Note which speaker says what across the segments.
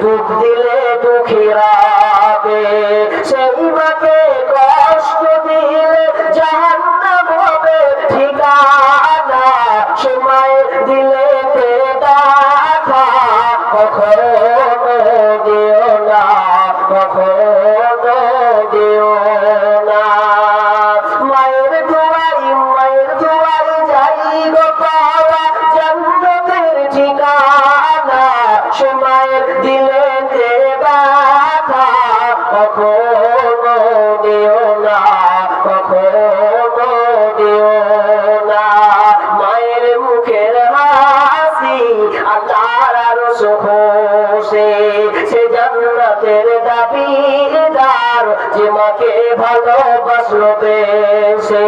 Speaker 1: দুঃখ দিলে দুঃখীরা সেই মাকে কষ্ট দিলে জাহান্নাম হবে ঠিকানা সে মায়ের দিলে ব্যথা কখনো দিও না কখনো দিও না মায়ের দোয়াই যাই গো পাওয়া জান্নাতের ঠিকানা সে মায়ের দিলে ব্যথা কখনো দিও না কখনো দিও না মায়ের মুখের হাসি আল্লাহর আরশ খুশি সে জান্নাতের দাবিদার যে মাকে ভালোবাসলো বেশি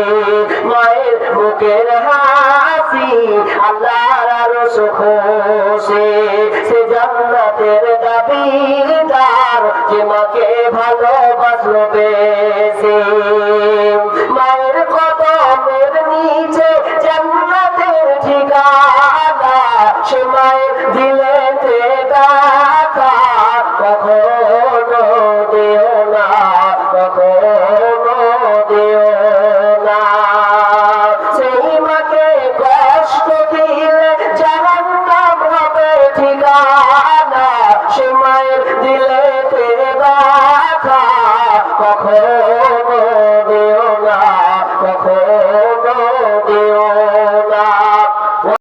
Speaker 1: মায়ের মুখের হাসি আল্লাহর আরশ খুশি সে জান্নাতের দাবিদার যে মাকে ভালোবাসলো বেশি মায়ের কদমের নিচে জান্নাতের ঠিকানা সে মায়ের দিলে ব্যথা কখনো দিও না কখনো দিও